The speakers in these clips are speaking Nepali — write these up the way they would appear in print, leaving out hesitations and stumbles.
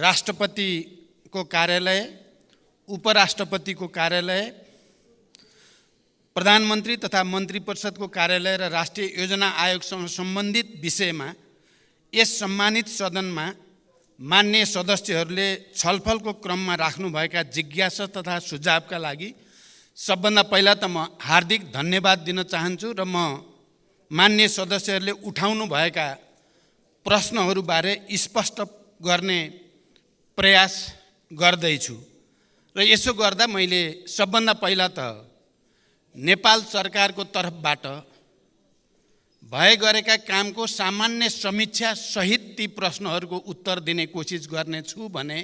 राष्ट्रपतिको कार्यालय, उपराष्ट्रपतिको कार्यालय, प्रधानमन्त्री तथा मन्त्री परिषदको कार्यालय र राष्ट्रिय योजना आयोगसँग सम्बन्धित विषयमा यस सम्मानित सदनमा मान्य सदस्यहरूले छलफलको क्रममा राख्नुभएका जिज्ञासा तथा सुझावका लागि सबभन्दा पहिला त म हार्दिक धन्यवाद दिन चाहन्छु र म मान्य सदस्यहरूले उठाउनु भएका प्रश्नहरूबारे स्पष्ट गर्ने प्रयास गर्दैछु। र यसो गर्दा मैले सबभन्दा पहिला त नेपाल सरकारको तर्फबाट भए गरेका कामको सामान्य समीक्षा सहित ती प्रश्नहरूको उत्तर दिने कोसिस गर्नेछु भने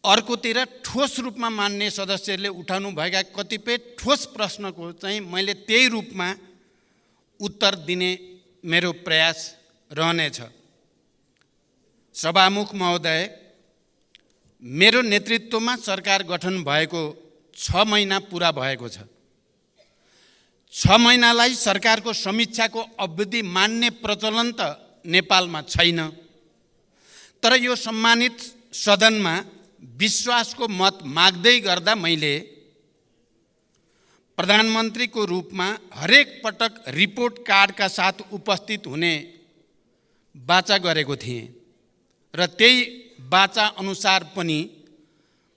अर्कोतिर ठोस रूपमा मान्य सदस्यहरूले उठाउनु भएका कतिपय ठोस प्रश्नको चाहिँ मैले त्यही रूपमा उत्तर दिने मेरो प्रयास रहनेछ। सभामुख महोदय, मेरो नेतृत्वमा सरकार गठन भएको 6 महिना पुरा भएको छ। 6 महिनालाई सरकारको समीक्षाको अवधि मान्ने प्रचलन त नेपालमा छैन। तर यो सम्मानित सदनमा विश्वासको मत माग्दै गर्दा मैले प्रधानमन्त्रीको रूपमा हरेक पटक रिपोर्ट कार्डका साथ उपस्थित हुने वाचा गरेको थिएँ र त्यही वाचा अनुसार पनि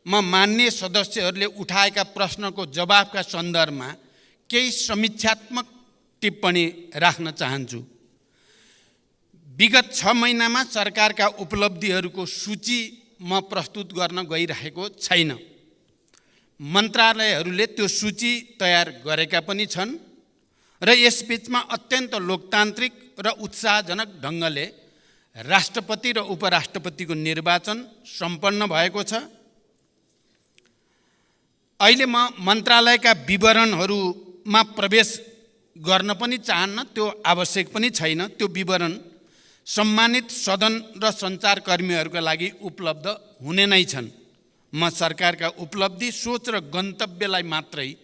म मान्य सदस्यहरूले उठाएका प्रश्नको जवाफका सन्दर्भमा केही समीक्षात्मक टिप्पणी राख्न चाहन्छु। विगत 6 महिनामा सरकारका उपलब्धिहरूको सूची म प्रस्तुत गर्न गइरहेको छैन। मन्त्रालयहरूले त्यो सूची तयार गरेका पनि छन् र यसबीचमा अत्यन्त लोकतान्त्रिक र उत्साहजनक ढङ्गले राष्ट्रपति र उपराष्ट्रपतिको निर्वाचन सम्पन्न भएको छ। अहिले म मन्त्रालयका विवरणहरूमा प्रवेश गर्न पनि चाहन्न, त्यो आवश्यक पनि छैन। त्यो विवरण सम्मानित सदन र सञ्चारकर्मीहरूका लागि उपलब्ध हुने नै छन्। म सरकारका उपलब्धि, सोच र गन्तव्यलाई मात्रै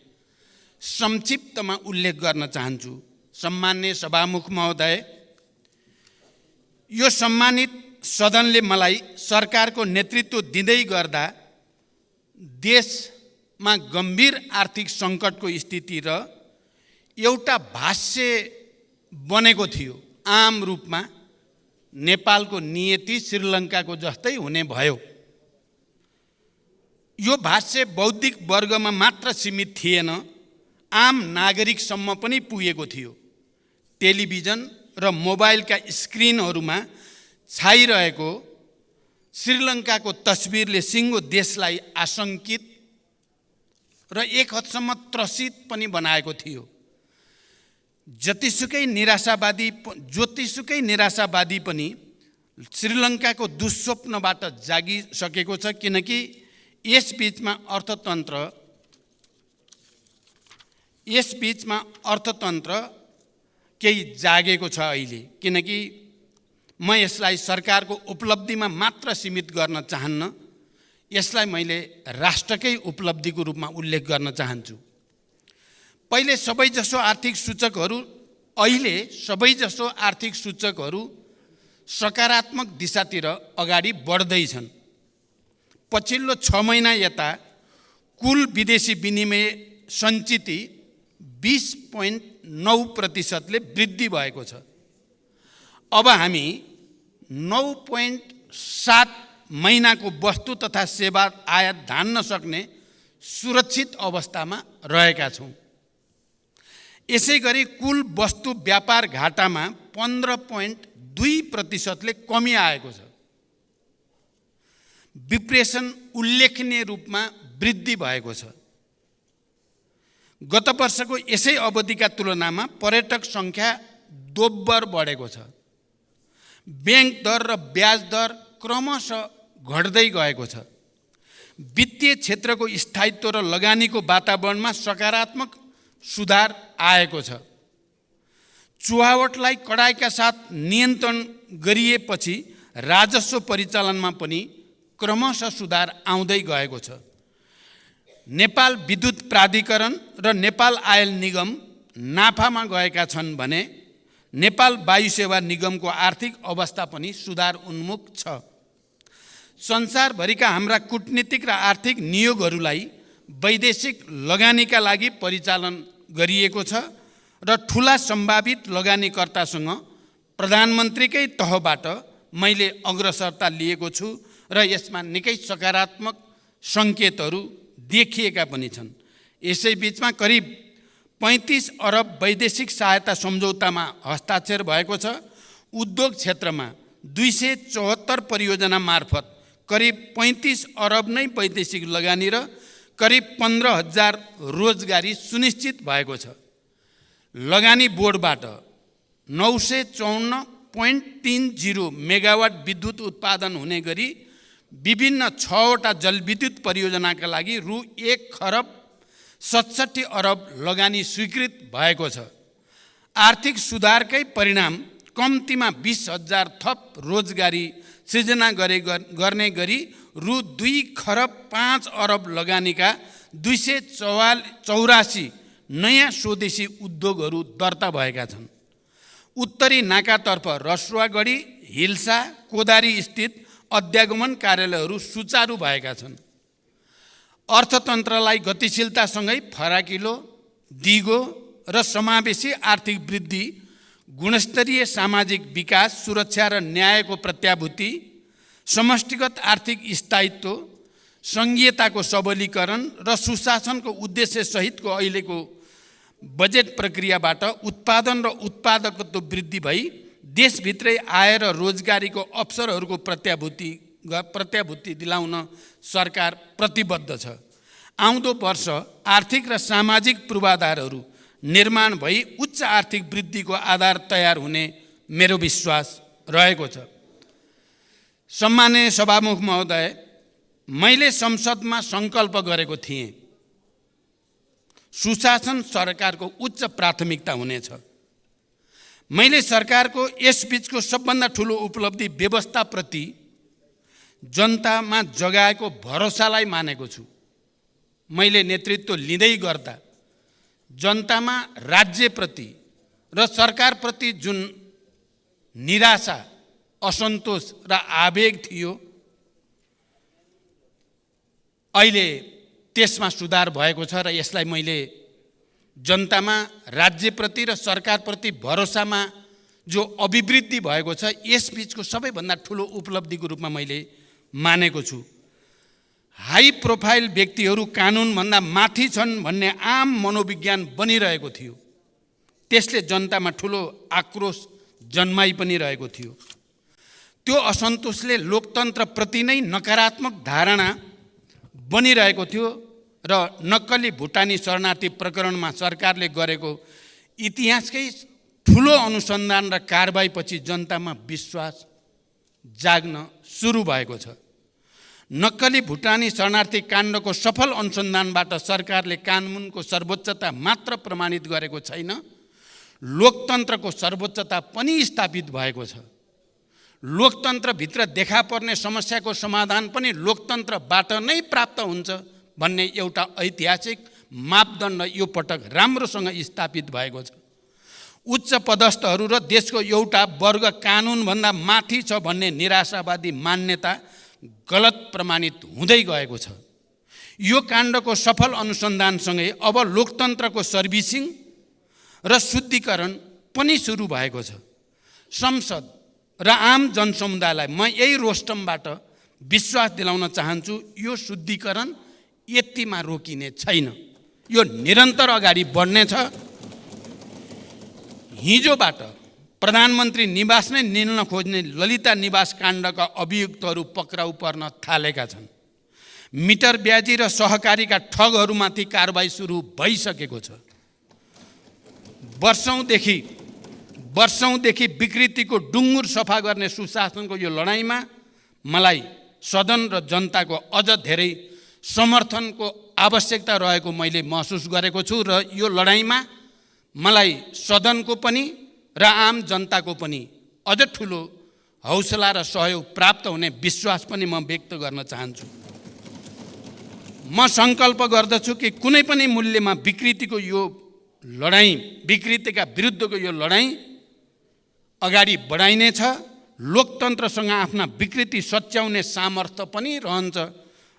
संक्षिप्तमा उल्लेख गर्न चाहन्छु। सम्मान्य सभामुख महोदय, यो सम्मानित सदनले मलाई सरकारको नेतृत्व दिँदै गर्दा देशमा गम्भीर आर्थिक सङ्कटको स्थिति र एउटा भाष्य बनेको थियो। आम रूपमा नेपालको नियति श्रीलङ्काको जस्तै हुने भयो। यो भाष्य बौद्धिक वर्गमा मात्र सीमित थिएन, आम नागरिकसम्म पनि पुगेको थियो। टेलिभिजन र मोबाइलका स्क्रिनहरूमा छाइरहेको श्रीलङ्काको तस्बिरले सिङ्गो देशलाई आशङ्कित र एक हदसम्म त्रसित पनि बनाएको थियो। जतिसुकै निराशावादी पनि श्रीलङ्काको दुःस्वप्नबाट जागिसकेको छ, किनकि यसबीचमा अर्थतन्त्र केही जागेको छ अहिले। किनकि म यसलाई सरकारको उपलब्धिमा मात्र सीमित गर्न चाहन्न, यसलाई मैले राष्ट्रकै उपलब्धिको रूपमा उल्लेख गर्न चाहन्छु। अहिले सबैजसो आर्थिक सूचकहरू सकारात्मक दिशातिर अगाडि बढ्दैछन्। पछिल्लो 6 महिना यता कुल विदेशी विनिमय सञ्चिति 20.9% वृद्धि भएको छ। अब हामी 9.7 महिनाको वस्तु तथा सेवा आयात धान्न सक्ने सुरक्षित अवस्थामा रहेका छौँ। यसै गरी कुल वस्तु व्यापार घाटामा 15.2%ले कमी आएको छ। विप्रेसन उल्लेखनीय रूपमा वृद्धि भएको छ। गत वर्षको यसै अवधिका तुलनामा पर्यटक सङ्ख्या दोब्बर बढेको छ। ब्याङ्क दर र ब्याज दर क्रमशः घट्दै गएको छ। वित्तीय क्षेत्रको स्थायित्व र लगानीको वातावरणमा सकारात्मक सुधार आएको छ। चुहावटलाई कडाइका साथ नियन्त्रण गरिएपछि राजस्व परिचालनमा पनि क्रमशः सुधार आउँदै गएको छ। नेपाल विद्युत प्राधिकरण र नेपाल आयल निगम नाफामा गएका छन् भने नेपाल वायु सेवा निगमको आर्थिक अवस्था पनि सुधार उन्मुख छ। संसारभरिका हाम्रा कूटनीतिक र आर्थिक नियोगहरूलाई वैदेशिक लगानीका लागि परिचालन गरिएको छ र ठुला सम्भावित लगानीकर्तासँग प्रधानमन्त्रीकै तहबाट मैले अग्रसरता लिएको छु र यसमा निकै सकारात्मक सङ्केतहरू देखिएका पनि छन्। यसै बिचमा करिब 35 अरब वैदेशिक सहायता सम्झौतामा हस्ताक्षर भएको छ। उद्योग क्षेत्रमा 274 परियोजना मार्फत करिब 35 अरब नै वैदेशिक लगानी र करिब 15,000 रोजगारी सुनिश्चित भएको छ। लगानी बोर्डबाट 954.30 मेगावाट विद्युत उत्पादन हुने गरी विभिन्न 6वटा जलविद्युत परियोजनाका लागि रु 1,67 खरब लगानी स्वीकृत भएको छ। आर्थिक सुधारकै परिणाम कम्तीमा 20,000 थप रोजगारी सृजना गर्ने गरी रु 2,05 खरब लगानीका 284 नयाँ स्वदेशी उद्योगहरू दर्ता भएका छन्। उत्तरी नाकातर्फ रसुवागढी, हिल्सा, कोदारी स्थित अध्यागमन कार्यालयहरू सुचारू भएका छन्। अर्थतन्त्रलाई गतिशीलतासँगै फराकिलो, दिगो र समावेशी आर्थिक वृद्धि, गुणस्तरीय सामाजिक विकास, सुरक्षा र न्यायको प्रत्याभूति, समष्टिगत आर्थिक स्थायित्व, सङ्घीयताको सबलीकरण र सुशासनको उद्देश्य सहितको अहिलेको बजेट प्रक्रियाबाट उत्पादन र उत्पादकत्व वृद्धि भई देशभित्रै आय र रोजगारीको अवसरहरूको प्रत्याभूति दिलाउन सरकार प्रतिबद्ध छ। आउँदो वर्ष आर्थिक र सामाजिक पूर्वाधारहरू निर्माण भई उच्च आर्थिक वृद्धिको आधार तयार हुने मेरो विश्वास रहेको छ। सम्माननीय सभामुख महोदय, मैले संसदमा सङ्कल्प गरेको थिएँ, सुशासन सरकारको उच्च प्राथमिकता हुनेछ। मैले सरकारको यसबीचको सबभन्दा ठुलो उपलब्धि व्यवस्थाप्रति जनतामा जगाएको भरोसालाई मानेको छु। मैले नेतृत्व लिँदै गर्दा जनतामा राज्यप्रति र सरकारप्रति जुन निराशा, असन्तोष र आवेग थियो, अहिले त्यसमा सुधार भएको छ र यसलाई मैले जनतामा राज्यप्रति र सरकारप्रति भरोसामा जो अभिवृद्धि भएको छ यसबीचको सबैभन्दा ठुलो उपलब्धिको रूपमा मैले मानेको छु। हाई प्रोफाइल व्यक्तिहरू कानुनभन्दा माथि छन् भन्ने आम मनोविज्ञान बनिरहेको थियो। त्यसले जनतामा ठुलो आक्रोश जन्माइ पनि रहेको थियो। त्यो असन्तोषले लोकतन्त्रप्रति नै नकारात्मक धारणा बनिरहेको थियो र नक्कली भुटानी शरणार्थी प्रकरणमा सरकारले गरेको इतिहासकै ठुलो अनुसन्धान र कारबाहीपछि जनतामा विश्वास जाग्न सुरु भएको छ। नक्कली भुटानी शरणार्थी काण्डको सफल अनुसन्धानबाट सरकारले कानुनको सर्वोच्चता मात्र प्रमाणित गरेको छैन, लोकतन्त्रको सर्वोच्चता पनि स्थापित भएको छ। लोकतन्त्रभित्र देखा पर्ने समस्याको समाधान पनि लोकतन्त्रबाट नै प्राप्त हुन्छ भन्ने एउटा ऐतिहासिक मापदण्ड यो पटक राम्रोसँग स्थापित भएको छ। उच्च पदस्थहरू र देशको एउटा वर्ग कानुनभन्दा माथि छ भन्ने निराशावादी मान्यता गलत प्रमाणित हुँदै गएको छ। यो काण्डको सफल अनुसन्धानसँगै अब लोकतन्त्रको सर्भिसिङ र शुद्धिकरण पनि सुरु भएको छ। संसद र आम जनसमुदायलाई म यही रोस्टमबाट विश्वास दिलाउन चाहन्छु, यो शुद्धिकरण यतिमा रोकिने छैन, यो निरन्तर अगाडि बढ्नेछ। हिजोबाट प्रधानमन्त्री निवास नै निल्न खोज्ने ललिता निवास काण्डका अभियुक्तहरू पक्राउ पर्न थालेका छन्। मिटर ब्याजी र सहकारीका ठगहरूमाथि कारबाही सुरु भइसकेको छ। वर्षौंदेखि विकृतिको डुङ्गुर सफा गर्ने सुशासनको यो लडाईँमा मलाई सदन र जनताको अझ धेरै समर्थनको आवश्यकता रहेको मैले महसुस गरेको छु र यो लडाईँमा मलाई सदनको पनि र आम जनताको पनि अझ ठुलो हौसला र सहयोग प्राप्त हुने विश्वास पनि म व्यक्त गर्न चाहन्छु। म सङ्कल्प गर्दछु कि कुनै पनि मूल्यमा विकृतिको यो लडाईँ, विकृतिका विरुद्धको यो लडाईँ अगाडि बढाइनेछ लोकतन्त्रसँग आफ्ना विकृति सच्याउने सामर्थ्य पनि रहन्छ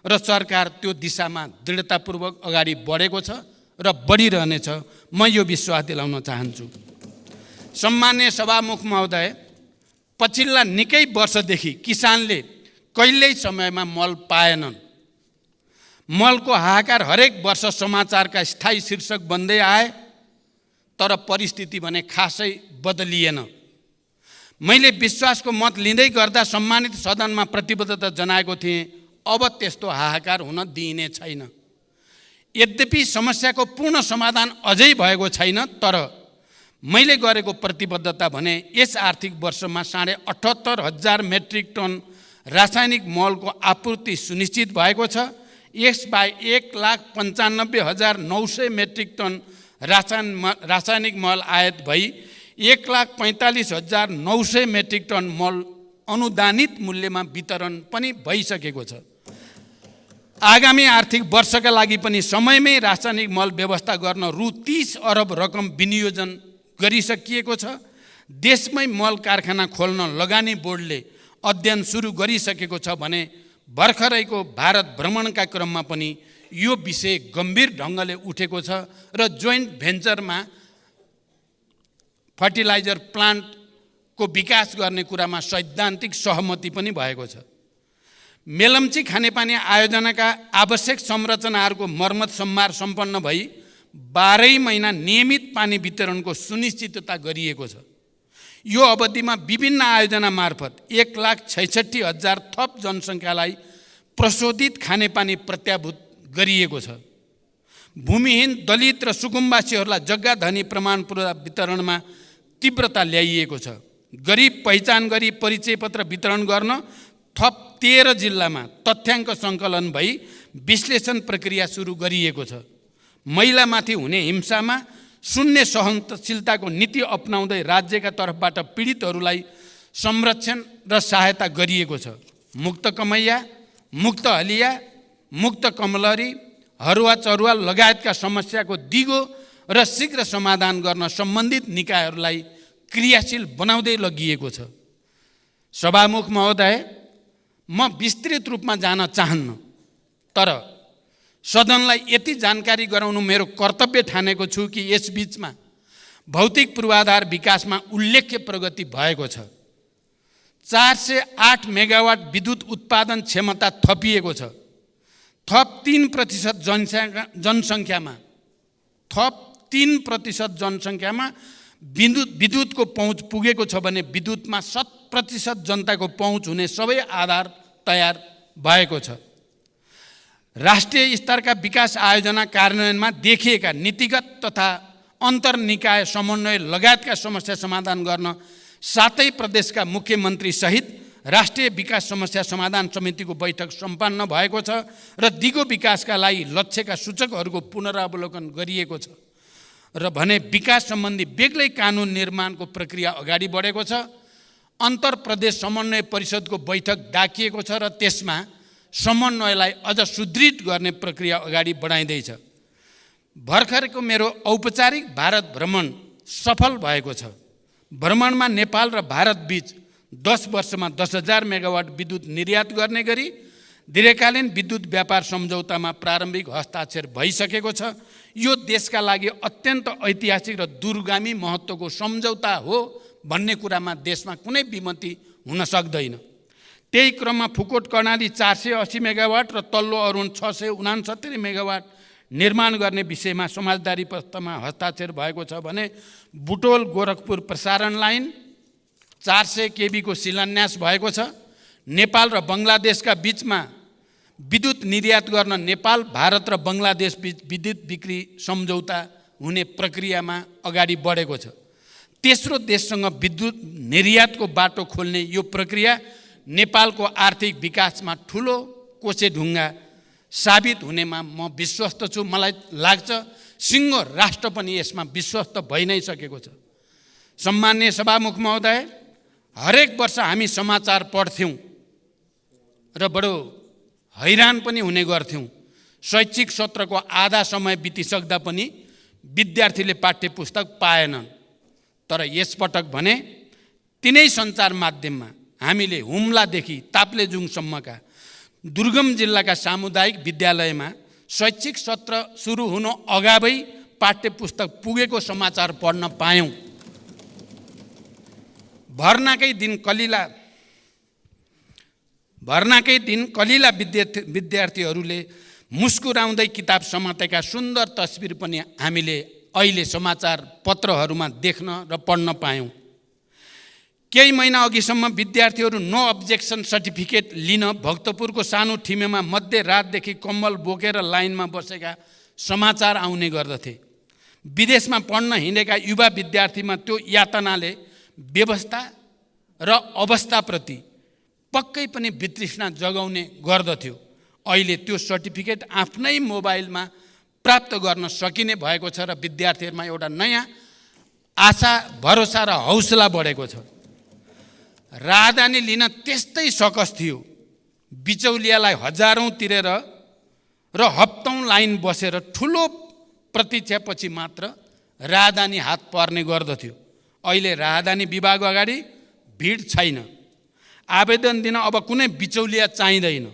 र सरकार त्यो दिशामा दृढतापूर्वक अगाडि बढेको छ र बढिरहनेछ। म यो विश्वास दिलाउन चाहन्छु। सम्माननीय सभामुख महोदय, पछिल्ला निकै वर्षदेखि किसानले कहिल्यै समयमा मल पाएनन्। मलको हाहाकार हरेक वर्ष समाचारका स्थायी शीर्षक बन्दै आए, तर परिस्थिति भने खासै बदलिएन। मैले विश्वासको मत लिँदै गर्दा सम्मानित सदनमा प्रतिबद्धता जनाएको थिएँ, अब त्यस्तो हाहाकार हुन दिइने छैन। यद्यपि समस्याको पूर्ण समाधान अझै भएको छैन, तर मैले गरेको प्रतिबद्धता भने यस आर्थिक वर्षमा 78,500 मेट्रिक टन रासायनिक मलको आपूर्ति सुनिश्चित भएको छ। यसबाहेक 1,95,900 मेट्रिक टन रासायनिक मल आयात भई 1,45,900 मेट्रिक टन मल अनुदानित मूल्यमा वितरण पनि भइसकेको छ। आगामी आर्थिक वर्षका लागि पनि समयमै रासायनिक मल व्यवस्था गर्न रु 30 अरब रकम विनियोजन गरिसकिएको छ। देशमै मल कारखाना खोल्न लगानी बोर्डले अध्ययन सुरु गरिसकेको छ भने भर्खरैको भारत भ्रमणका क्रममा पनि यो विषय गम्भीर ढङ्गले उठेको छ र जोइन्ट भेन्चरमा फर्टिलाइजर प्लान्टको विकास गर्ने कुरामा सैद्धान्तिक सहमति पनि भएको छ। मेलम्ची खानेपानी आयोजनाका आवश्यक संरचनाहरूको मर्मत सम्मार सम्पन्न भई 12 महिना नियमित पानी वितरणको सुनिश्चितता गरिएको छ। यो अवधिमा विभिन्न आयोजना मार्फत 1,66,000 थप जनसङ्ख्यालाई प्रशोधित खानेपानी प्रत्याभूत गरिएको छ। भूमिहीन, दलित र सुकुम्बासीहरूलाई जग्गा धनी प्रमाणपत्र वितरणमा तीव्रता ल्याइएको छ। गरिब पहिचान गरी परिचय पत्र वितरण गर्न थप 13 जिल्लामा तथ्याङ्क सङ्कलन भई विश्लेषण प्रक्रिया सुरु गरिएको छ। महिलामाथि हुने हिंसामा शून्य सहनशीलताको नीति अपनाउँदै राज्यका तर्फबाट पीडितहरूलाई संरक्षण र सहायता गरिएको छ। मुक्त कमैया, मुक्त हलिया, मुक्त कमलरी, हरुवा चरुवा लगायतका समस्याको दिगो र शीघ्र समाधान गर्न सम्बन्धित निकायहरूलाई क्रियाशील बनाउँदै लगिएको छ। सभामुख महोदय, म विस्तृत रूपमा जान चाहन्न, तर सदनलाई यति जानकारी गराउनु मेरो कर्तव्य ठानेको छु कि यस बीचमा भौतिक पूर्वाधार विकासमा उल्लेख्य प्रगति भएको छ। 408 मेगावाट विद्युत उत्पादन क्षमता थपिएको छ। थप 3% जनसङ्ख्यामा विद्युतको पहुँच पुगेको छ भने विद्युतमा 100% जनताको पहुँच हुने सबै आधार तयार भएको छ। राष्ट्रिय स्तरका विकास आयोजना कार्यान्वयनमा देखिएका नीतिगत तथा अन्तर्निकाय समन्वय लगायतका समस्या समाधान गर्न 7 प्रदेशका मुख्यमन्त्री सहित राष्ट्रिय विकास समस्या समाधान समितिको बैठक सम्पन्न भएको छ र दिगो विकासका लागि लक्ष्यका सूचकहरूको पुनरावलोकन गरिएको छ र भने विकास सम्बन्धी बेग्लै कानुन निर्माणको प्रक्रिया अगाडि बढेको छ। अन्तर प्रदेश समन्वय परिषदको बैठक डाकिएको छ र त्यसमा समन्वयलाई अझ सुदृढ गर्ने प्रक्रिया अगाडि बढाइँदैछ। भर्खरको मेरो औपचारिक भारत भ्रमण सफल भएको छ। भ्रमणमा नेपाल र भारत बीच 10 वर्षमा 10,000 मेगावाट विद्युत निर्यात गर्ने गरी दीर्घकालीन विद्युत व्यापार सम्झौतामा प्रारम्भिक हस्ताक्षर भइसकेको छ। यो देशका लागि अत्यन्त ऐतिहासिक र दूरगामी महत्त्वको सम्झौता हो भन्ने कुरामा देशमा कुनै विमति हुन सक्दैन। त्यही क्रममा फुकोट कर्णाली 480 मेगावाट र तल्लो अरुण 669 मेगावाट निर्माण गर्ने विषयमा समाजदारी प्रस्तावमा हस्ताक्षर भएको छ भने बुटोल गोरखपुर प्रसारण लाइन 400 केबी को शिलान्यास भएको छ। नेपाल र बङ्गलादेशका बीचमा विद्युत निर्यात गर्न नेपाल, भारत र बङ्गलादेश बीच विद्युत बिक्री सम्झौता हुने प्रक्रियामा अगाडि बढेको छ। तेस्रो देशसँग विद्युत निर्यातको बाटो खोल्ने यो प्रक्रिया नेपालको आर्थिक विकासमा ठुलो कोसेढुङ्गा साबित हुनेमा म विश्वस्त छु। मलाई लाग्छ सिङ्गो राष्ट्र पनि यसमा विश्वस्त भइ नै सकेको छ। सम्माननीय सभामुख महोदय, हरेक वर्ष हामी समाचार पढ्थ्यौँ र बडो हैरान पनि हुने गर्थ्यौँ। शैक्षिक सत्रको आधा समय बितिसक्दा पनि विद्यार्थीले पाठ्य पुस्तक पाएनन्। तर यसपटक भने तिनै सञ्चार माध्यममा हामीले हुम्लादेखि ताप्लेजुङसम्मका दुर्गम जिल्लाका सामुदायिक विद्यालयमा शैक्षिक सत्र सुरु हुनु अगावै पाठ्यपुस्तक पुगेको समाचार पढ्न पायौँ। भर्नाकै दिन कलिला विद्यार्थीहरूले मुस्कुराउँदै किताब समातेका सुन्दर तस्बिर पनि हामीले अहिले समाचार पत्रहरूमा देख्न र पढ्न पायौँ। केही महिना अघिसम्म विद्यार्थीहरू नो अब्जेक्सन सर्टिफिकेट लिन भक्तपुरको सानो ठिमेमा मध्यरातदेखि कम्बल बोकेर लाइनमा बसेका समाचार आउने गर्दथे। विदेशमा पढ्न हिँडेका युवा विद्यार्थीमा त्यो यातनाले व्यवस्था र अवस्थाप्रति पक्कै पनि वितृष्णा जगाउने गर्दथ्यो। अहिले त्यो सर्टिफिकेट आफ्नै मोबाइलमा प्राप्त गर्न सकिने भएको छ र विद्यार्थीहरूमा एउटा नयाँ आशा, भरोसा र हौसला बढेको छ। राहदानी लिन त्यस्तै सकस थियो। बिचौलियालाई हजारौँ तिरेर र हप्तौँ लाइन बसेर ठुलो प्रतीक्षापछि मात्र राहदानी हात पर्ने गर्दथ्यो। अहिले राहदानी विभाग अगाडि भिड छैन। आवेदन दिन अब कुनै बिचौलिया चाहिँदैन।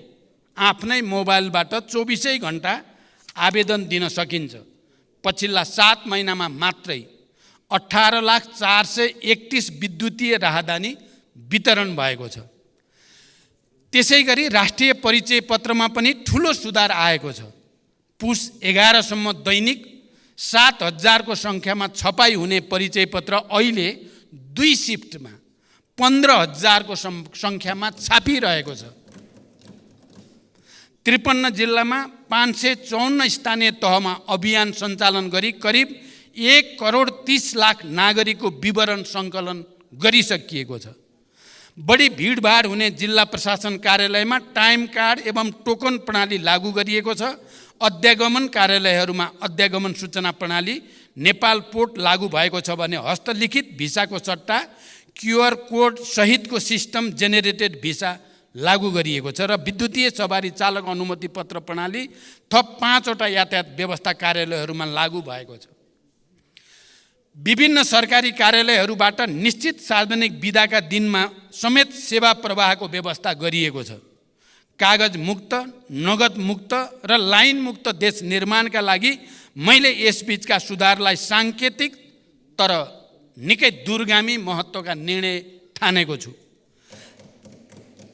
आफ्नै मोबाइलबाट 24 घण्टा आवेदन दिन सकिन्छ। पछिल्ला 7 महिनामा मात्रै 18,431 विद्युतीय राहदानी वितरण भएको छ। त्यसै गरी राष्ट्रिय परिचय पत्रमा पनि ठुलो सुधार आएको छ। पुस 11 सम्म दैनिक 7,000 को सङ्ख्यामा छपाई हुने परिचय पत्र अहिले 2 शिफ्टमा 15,000 को सङ्ख्यामा छापिरहेको छ। 53 जिल्लामा 554 स्थानीय तहमा अभियान सञ्चालन गरी करिब 1,30,00,000 नागरिकको विवरण सङ्कलन गरिसकिएको छ। बढी भिडभाड हुने जिल्ला प्रशासन कार्यालयमा टाइम कार्ड एवं टोकन प्रणाली लागू गरिएको छ। अध्यागमन कार्यालयहरूमा अध्यागमन सूचना प्रणाली नेपाल पोर्ट लागू भएको छ भने हस्तलिखित भिसाको सट्टा QR कोड सहितको सिस्टम जेनेरेटेड भिसा लागू गरिएको छ र विद्युतीय सवारी चालक अनुमति पत्र प्रणाली थप 5 वटा यातायात व्यवस्था कार्यालयहरूमा लागू भएको छ। विभिन्न सरकारी कार्यालयहरूबाट निश्चित सार्वजनिक बिदाका दिनमा समेत सेवा प्रवाहको व्यवस्था गरिएको छ। कागज मुक्त, नगद मुक्त र लाइन मुक्त देश निर्माणका लागि मैले यसबीचका सुधारलाई साङ्केतिक तर निकै दूरगामी महत्त्वका निर्णय ठानेको छु।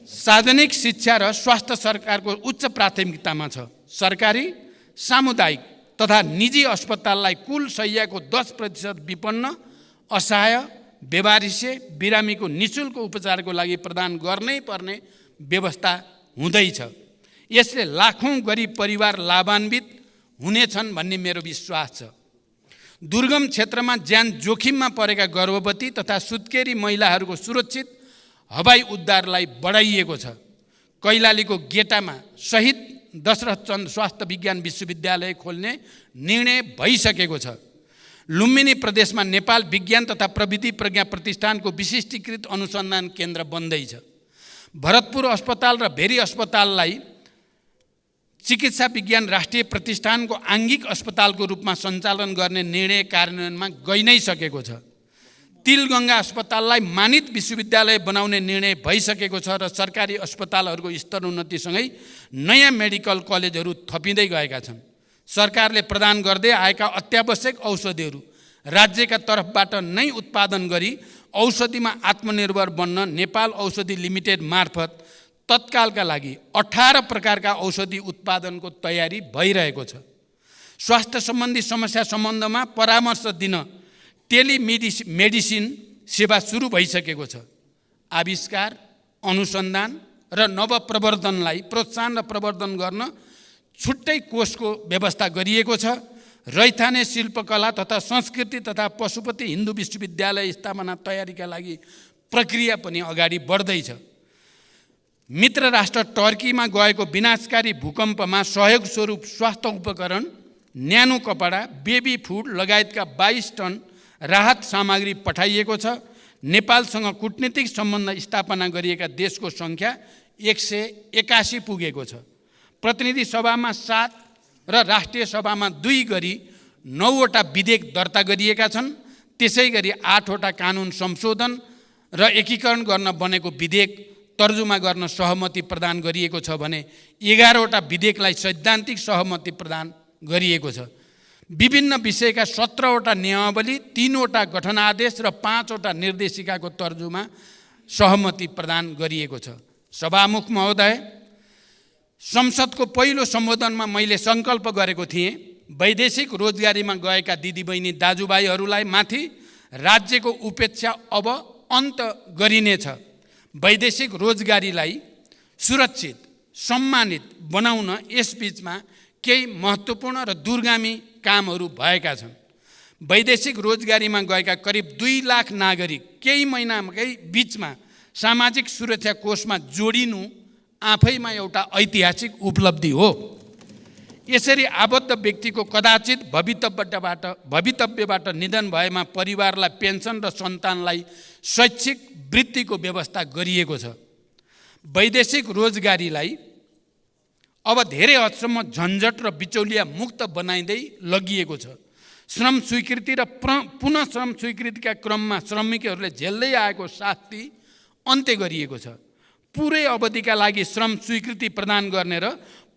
सार्वजनिक शिक्षा र स्वास्थ्य सरकारको उच्च प्राथमिकतामा छ। सरकारी, सामुदायिक तथा निजी अस्पताललाई कुल शय्याको 10% विपन्न, असहाय, बेवारिसे, बिरामीको निःशुल्क उपचारको लागि प्रदान गर्नै पर्ने व्यवस्था हुँदैछ। यसले लाखौँ गरिब परिवार लाभान्वित हुनेछन् भन्ने मेरो विश्वास छ। दुर्गम क्षेत्रमा ज्यान जोखिममा परेका गर्भवती तथा सुत्केरी महिलाहरूको सुरक्षित हवाई उद्धारलाई बढाइएको छ। कैलालीको गेटामा शहीद दशरथचन्द स्वास्थ्य विज्ञान विश्वविद्यालय खोल्ने निर्णय भइसकेको छ। लुम्बिनी प्रदेशमा नेपाल विज्ञान तथा प्रविधि प्रज्ञा प्रतिष्ठानको विशिष्टीकृत अनुसन्धान केन्द्र बन्दैछ। भरतपुर अस्पताल र भेरी अस्पताललाई चिकित्सा विज्ञान राष्ट्रिय प्रतिष्ठानको आङ्गिक अस्पतालको रूपमा सञ्चालन गर्ने निर्णय कार्यान्वयनमा गइ नै सकेको छ। तिलगङ्गा अस्पताललाई मानित विश्वविद्यालय बनाउने निर्णय भइसकेको छ र सरकारी अस्पतालहरूको स्तरोन्नतिसँगै नयाँ मेडिकल कलेजहरू थपिँदै गएका छन्। सरकारले प्रदान गर्दै आएका अत्यावश्यक औषधिहरू राज्यका तर्फबाट नै उत्पादन गरी औषधिमा आत्मनिर्भर बन्न नेपाल औषधि लिमिटेड मार्फत तत्कालका लागि 18 प्रकारका औषधि उत्पादनको तयारी भइरहेको छ। स्वास्थ्य सम्बन्धी समस्या सम्बन्धमा परामर्श दिन टेलिमेडिसिन सेवा सुरु भइसकेको छ। आविष्कार, अनुसन्धान र नवप्रवर्धनलाई प्रोत्साहन र प्रवर्धन गर्न छुट्टै कोषको व्यवस्था गरिएको छ। रैथाने शिल्पकला तथा संस्कृति तथा पशुपति हिन्दू विश्वविद्यालय स्थापना तयारीका लागि प्रक्रिया पनि अगाडि बढ्दैछ। मित्र राष्ट्र टर्कीमा गएको विनाशकारी भूकम्पमा सहयोग स्वरूप स्वास्थ्य उपकरण, न्यानो कपडा, बेबी फुड लगायतका 22 टन राहत सामग्री पठाइएको छ। नेपालसँग कूटनीतिक सम्बन्ध स्थापना गरिएका देशको सङ्ख्या 181 पुगेको छ। प्रतिनिधि सभामा 7 र राष्ट्रिय सभामा 2 गरी 9 वटा विधेयक दर्ता गरिएका छन्। त्यसै गरी 8 वटा कानुन संशोधन र एकीकरण गर्न बनेको विधेयक तर्जुमा गर्न सहमति प्रदान गरिएको छ भने 11वटा विधेयकलाई सैद्धान्तिक सहमति प्रदान गरिएको छ। विभिन्न विषयका 17वटा नियमावली, 3वटा गठनादेश र 5वटा निर्देशिकाको तर्जुमा सहमति प्रदान गरिएको छ। सभामुख महोदय, संसदको पहिलो सम्बोधनमा मैले सङ्कल्प गरेको थिएँ वैदेशिक रोजगारीमा गएका दिदीबहिनी दाजुभाइहरूलाई माथि राज्यको उपेक्षा अब अन्त गरिनेछ। वैदेशिक रोजगारीलाई सुरक्षित, सम्मानित बनाउन यसबीचमा केही महत्त्वपूर्ण र दूरगामी कामहरू भएका छन्। वैदेशिक रोजगारीमा गएका करिब 2 लाख नागरिक केही महिनाकै बिचमा सामाजिक सुरक्षा कोषमा जोडिनु आफैमा एउटा ऐतिहासिक उपलब्धि हो। यसरी आबद्ध व्यक्तिको कदाचित भवितव्यबाट निधन भएमा परिवारलाई पेन्सन र सन्तानलाई शैक्षिक वृत्तिको व्यवस्था गरिएको छ। वैदेशिक रोजगारीलाई अब धेरै हदसम्म झन्झट र बिचौलिया मुक्त बनाइँदै लगिएको छ। श्रम स्वीकृति र पुनः श्रम स्वीकृतिका क्रममा श्रमिकहरूले झेल्दै आएको शास्ति अन्त्य गरिएको छ। पुरै अवधिका लागि श्रम स्वीकृति प्रदान गर्ने र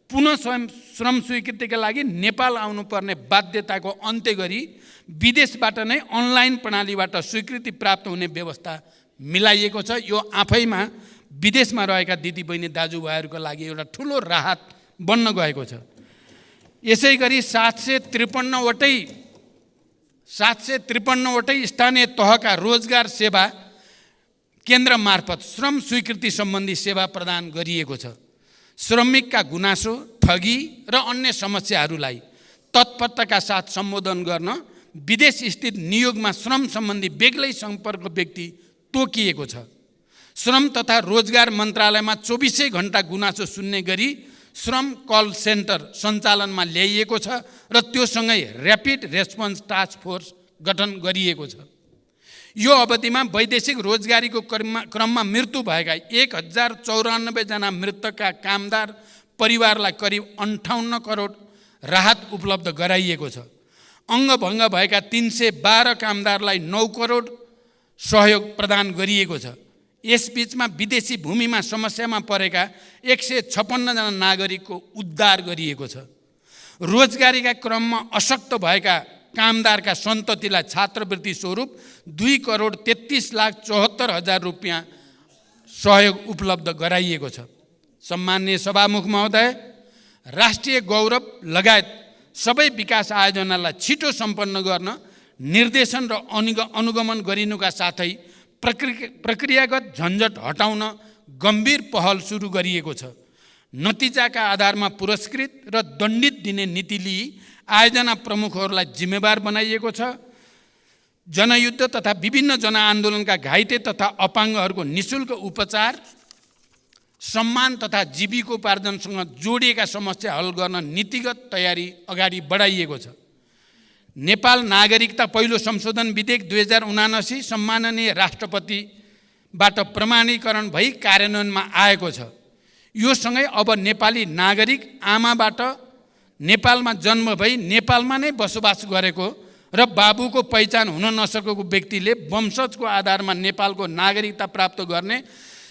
पुनः श्रम स्वीकृतिका लागि नेपाल आउनुपर्ने बाध्यताको अन्त्य गरी विदेशबाट नै अनलाइन प्रणालीबाट स्वीकृति प्राप्त हुने व्यवस्था मिलाइएको छ। यो आफैमा विदेशमा रहेका दिदीबहिनी दाजुभाइहरूको लागि एउटा ठुलो राहत बन्न गएको छ। यसै गरी 753वटै स्थानीय तहका रोजगार सेवा केन्द्र मार्फत श्रम स्वीकृति सम्बन्धी सेवा प्रदान गरिएको छ। श्रमिकका गुनासो, ठगी र अन्य समस्याहरूलाई तत्परताका साथ सम्बोधन गर्न विदेश स्थित नियोगमा श्रम सम्बन्धी बेग्लै सम्पर्क व्यक्ति तोकिएको छ। श्रम तथा रोजगार मन्त्रालयमा 24 घण्टा गुनासो सुन्ने गरी श्रम कल सेन्टर सञ्चालनमा ल्याइएको छ र त्योसँगै ऱ्यापिड रेस्पोन्स टास्क फोर्स गठन गरिएको छ। यो अवधिमा वैदेशिक रोजगारीको क्रममा मृत्यु भएका 1094 जना मृतकका कामदार परिवारलाई करिब 58 करोड राहत उपलब्ध गराइएको छ। अङ्गभङ्ग भएका 312 कामदारलाई 9 करोड सहयोग प्रदान गरिएको छ। यसबीचमा विदेशी भूमिमा समस्यामा परेका 156 जना नागरिकको उद्धार गरिएको छ। रोजगारीका क्रममा अशक्त भएका कामदारका सन्ततिलाई छात्रवृत्ति स्वरूप 2,33,74,000 रुपियाँ सहयोग उपलब्ध गराइएको छ। सम्माननीय सभामुख महोदय, राष्ट्रिय गौरव लगायत सबै विकास आयोजनालाई छिटो सम्पन्न गर्न निर्देशन र अनुगमन गरिनुका साथै प्रक्रियागत झन्झट हटाउन गम्भीर पहल सुरु गरिएको छ। नतिजाका आधारमा पुरस्कृत र दण्डित दिने नीति लिई आयोजना प्रमुखहरूलाई जिम्मेवार बनाइएको छ। जनयुद्ध तथा विभिन्न जनआन्दोलनका घाइते तथा अपाङ्गहरूको निःशुल्क उपचार, सम्मान तथा जीविकोपार्जनसँग जोडिएका समस्या हल गर्न नीतिगत तयारी अगाडि बढाइएको छ। नेपाल नागरिकता पहिलो संशोधन विधेयक 2079 सम्माननीय राष्ट्रपतिबाट प्रमाणीकरण भई कार्यान्वयनमा आएको छ। यो सँगै अब नेपाली नागरिक आमाबाट नेपालमा जन्म भई नेपालमा नै बसोबास गरेको र बाबुको पहिचान हुन नसकेको व्यक्तिले वंशजको आधारमा नेपालको नागरिकता प्राप्त गर्ने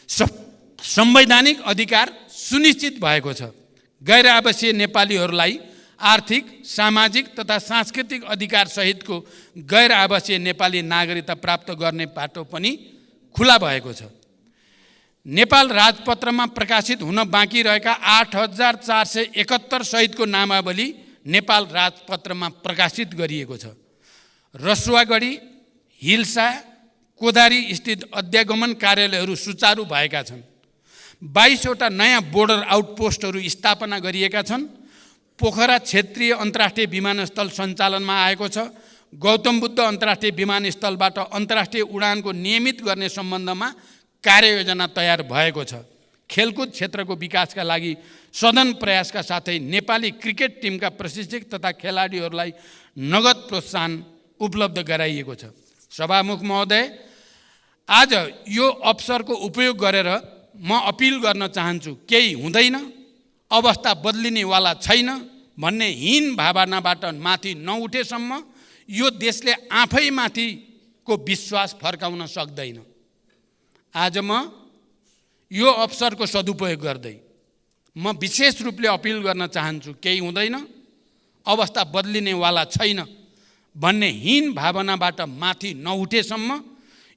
संवैधानिक अधिकार सुनिश्चित भएको छ। गैर आवासीय नेपालीहरूलाई आर्थिक, सामाजिक तथा सांस्कृतिक अधिकार सहितको गैर आवासीय नेपाली नागरिकता प्राप्त गर्ने बाटो पनि खुला भएको छ। नेपाल राजपत्रमा प्रकाशित हुन बाँकी रहेका 8,471 सहितको नामावली नेपाल राजपत्रमा प्रकाशित गरिएको छ। रसुवागढी, हिल्सा, कोदारी स्थित अध्यागमन कार्यालयहरू सुचारू भएका छन्। 22वटा नयाँ बोर्डर आउटपोस्टहरू स्थापना गरिएका छन्। पोखरा क्षेत्रीय अन्तर्राष्ट्रिय विमानस्थल सञ्चालनमा आएको छ। गौतम बुद्ध अन्तर्राष्ट्रिय विमानस्थलबाट अन्तर्राष्ट्रिय उडानको नियमित गर्ने सम्बन्धमा कार्ययोजना तयार भएको छ। खेलकुद क्षेत्रको विकासका लागि सदन प्रयासका साथै नेपाली क्रिकेट टिमका प्रशिक्षक तथा खेलाडीहरूलाई नगद प्रोत्साहन उपलब्ध गराइएको छ। सभामुख महोदय, आज यो अवसरको उपयोग गरेर म अपिल गर्न चाहन्छु, केही हुँदैन, अवस्था बदलिनेवाला छैन भन्ने हीन भावनाबाट माथि नउठेसम्म यो देशले आफैमाथिको विश्वास फर्काउन सक्दैन। आज म यो अवसरको सदुपयोग गर्दै म विशेष रूपले अपिल गर्न चाहन्छु, केही हुँदैन, अवस्था बदलिनेवाला छैन भन्ने हीन भावनाबाट माथि नउठेसम्म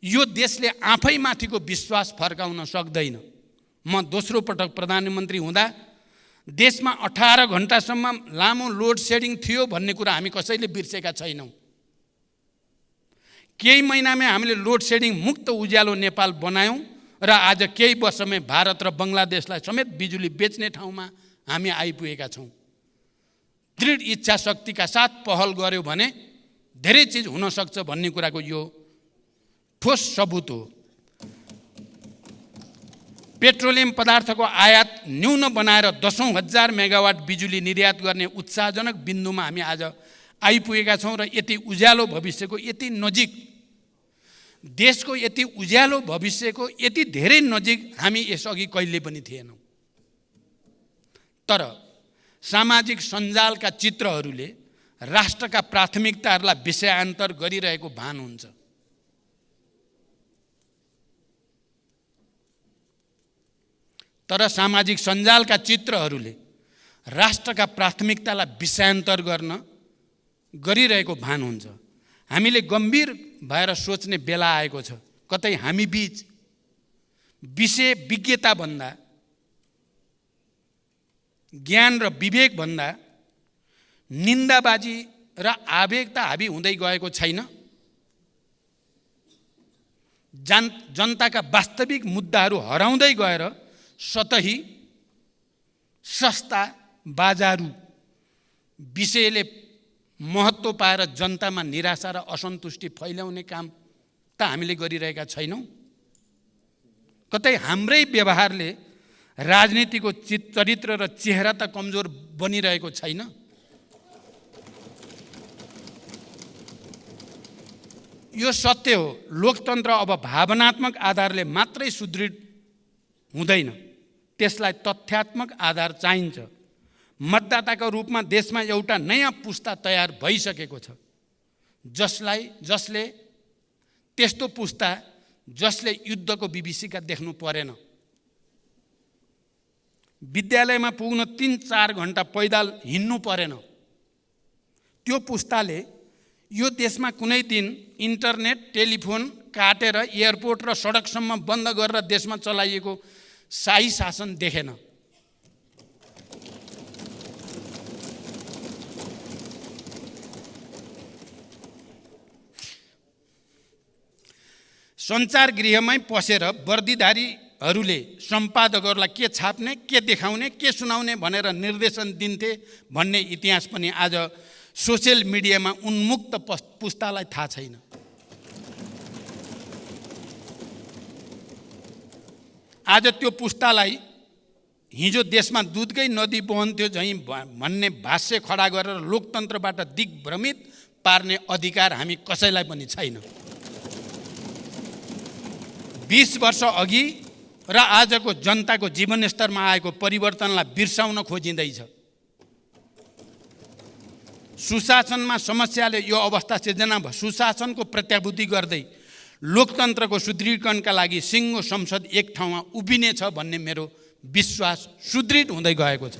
यो देशले आफै माथिको विश्वास फर्काउन सक्दैन। म दोस्रो पटक प्रधानमन्त्री हुँदा देशमा 18 घण्टासम्म लामो लोड सेडिङ थियो भन्ने कुरा हामी कसैले बिर्सेका छैनौँ। केही महिनामै हामीले लोड सेडिङ मुक्त उज्यालो नेपाल बनायौँ र आज केही वर्षमै भारत र बङ्गलादेशलाई समेत बिजुली बेच्ने ठाउँमा हामी आइपुगेका छौँ। दृढ इच्छा शक्तिका साथ पहल गर्यो भने धेरै चिज हुन सक्छ भन्ने कुराको यो ठोस सबुत हो। पेट्रोलियम पदार्थको आयात न्यून बनाएर 10,000 मेगावाट बिजुली निर्यात गर्ने उत्साहजनक बिन्दुमा हामी आज आइपुगेका छौँ र यति उज्यालो भविष्यको यति नजिक, देशको यति उज्यालो भविष्यको यति धेरै नजिक हामी यसअघि कहिले पनि थिएनौँ। तर सामाजिक सञ्जालका चित्रहरूले राष्ट्रका प्राथमिकताहरूलाई विषयान्तर गरिरहेको भान हुन्छ। तर सामाजिक सञ्जालका चित्रहरूले राष्ट्रका प्राथमिकतालाई विषयान्तर गरिरहेको भान हुन्छ। हामीले गम्भीर भएर सोच्ने बेला आएको छ। कतै हामी बीच विषय विज्ञताभन्दा, ज्ञान र विवेकभन्दा निन्दाबाजी र आवेगता हाबी हुँदै गएको छैन। जनताका वास्तविक मुद्दाहरू हराउँदै गएर सतही, सस्ता, बाजारू विषयले महत्त्व पाएर जनतामा निराशा र असन्तुष्टि फैलाउने काम त हामीले गरिरहेका छैनौँ। कतै हाम्रै व्यवहारले राजनीतिको चरित्र र चेहरा त कमजोर बनिरहेको छैन। यो सत्य हो। लोकतन्त्र अब भावनात्मक आधारले मात्रै सुदृढ हुँदैन, त्यसलाई तथ्यात्मक आधार चाहिन्छ। मतदाताको रूपमा देशमा एउटा नयाँ पुस्ता तयार भइसकेको छ, जसले त्यस्तो पुस्ता जसले युद्धको विभीषिका देख्नु परेन। विद्यालयमा पुग्न 3-4 घण्टा पैदल हिँड्नु परेन। त्यो पुस्ताले यो देशमा कुनै दिन इन्टरनेट, टेलिफोन काटेर एयरपोर्ट र सडकसम्म बन्द गरेर देशमा चलाइएको शाही शासन देखेन। सञ्चार गृहमै पसेर वर्दीधारीहरूले सम्पादकहरूलाई के छाप्ने, के देखाउने, के सुनाउने भनेर निर्देशन दिन्थे भन्ने इतिहास पनि आज सोसियल मिडियामा उन्मुक्त पुस्तालाई थाहा छैन। आज त्यो पुस्तालाई हिजो देशमा दुधकै नदी बहन्थ्यो झैँ भन्ने भाष्य खडा गरेर लोकतन्त्रबाट दिग्भ्रमित पार्ने अधिकार हामी कसैलाई पनि छैन। 20 वर्ष अघि र आजको जनताको जीवनस्तरमा आएको परिवर्तनलाई बिर्साउन खोजिँदैछ। सुशासनमा समस्याले यो अवस्था सिर्जना भयो। सुशासनको प्रत्याभूति गर्दै लोकतन्त्रको सुदृढीकरणका लागि सिङ्गो संसद एक ठाउँमा उभिनेछ भन्ने मेरो विश्वास सुदृढ हुँदै गएको छ।